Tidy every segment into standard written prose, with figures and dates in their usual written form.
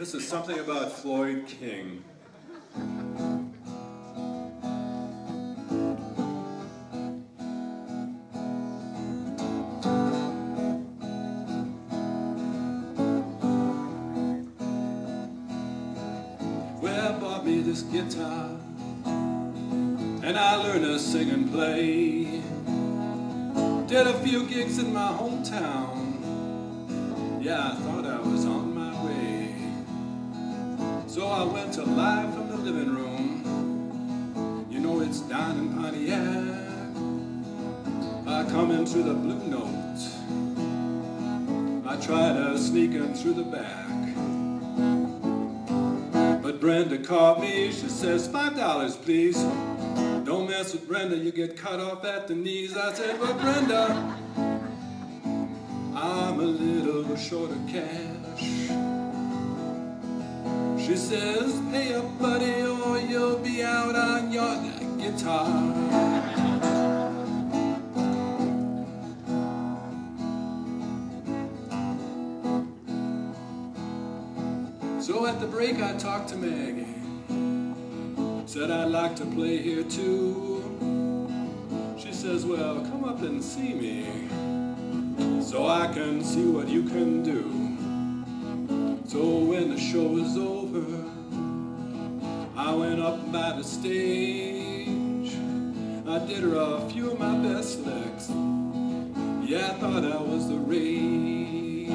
This is something about Floyd King. Well, bought me this guitar, and I learned to sing and play. Did a few gigs in my hometown. Yeah, I thought I was on my way. So I went to Live from the Living Room. You know it's down in Pontiac. I come into the Blue Note. I try to sneak in through the back. But Brenda caught me. She says, $5 please. Don't mess with Brenda, you get cut off at the knees. I said, but Brenda, I'm a little short of cash. She says, pay up buddy or you'll be out on your guitar. So at the break I talked to Maggie. Said I'd like to play here too. She says, well, come up and see me so I can see what you can do. So when the show was over, I went up by the stage. I did her a few of my best licks. Yeah, I thought I was the rage.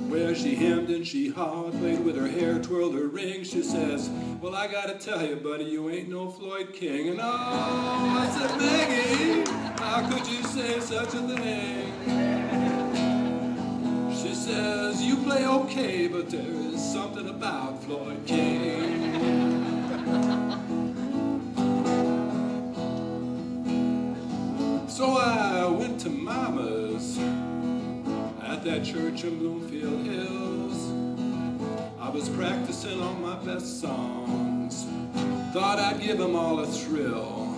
Where she hemmed and she hawed, played with her hair, twirled her ring. She says, well, I gotta tell you, buddy, you ain't no Floyd King. And oh, I said, Maggie, how could you say such a thing? She says, you play okay, but there is something about Floyd King. So I went to Mama's at that church in Bloomfield Hills. I was practicing on my best songs. Thought I'd give them all a thrill.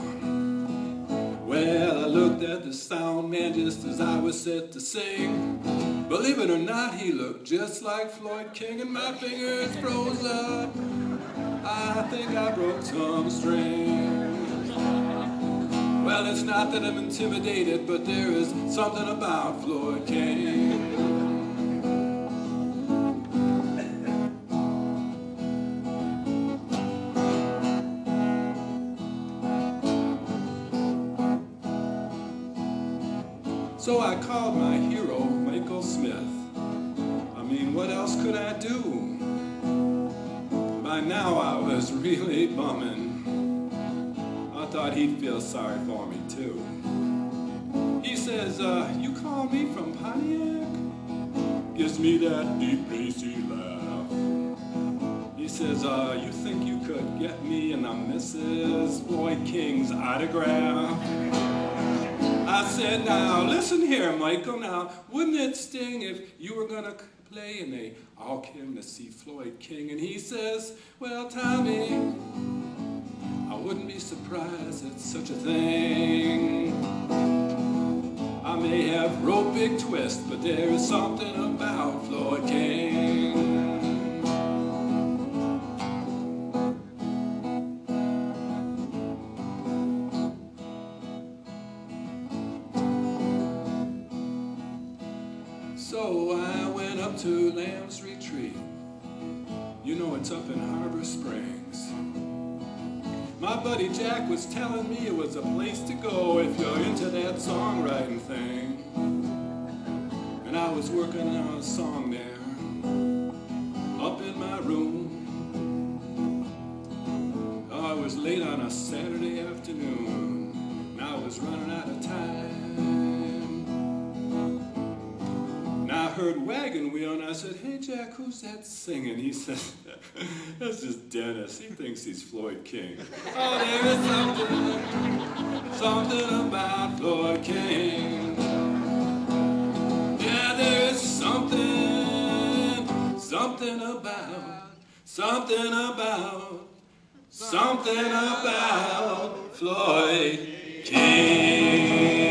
Well, I looked at the sound man just as I was set to sing. Believe it or not, he looked just like Floyd King, and my fingers froze up. I think I broke some strings. Well, it's not that I'm intimidated, but there is something about Floyd King. So I called my hero, Michael Smith. I mean, what else could I do? By now I was really bumming. I thought he'd feel sorry for me too. He says, you call me from Pontiac? Gives me that deep bassy laugh. He says, you think you could get me in the Mrs. Floyd King's autograph? I said, now listen here, Michael, now wouldn't it sting if you were gonna play and they all came to see Floyd King? And he says, well, Tommy, I wouldn't be surprised at such a thing. I may have wrote Big Twist, but there is something about Floyd King. So I went up to Lamb's Retreat. You know it's up in Harbor Springs. My buddy Jack was telling me it was a place to go if you're into that songwriting thing. And I was working on a song there, up in my room. Oh, I was late on a Saturday afternoon, and I was running out of time. I heard Wagon Wheel and I said, hey Jack, who's that singing? He said, that's just Dennis. He thinks he's Floyd King. Oh, there is something about Floyd King. Yeah, there is something about Floyd King.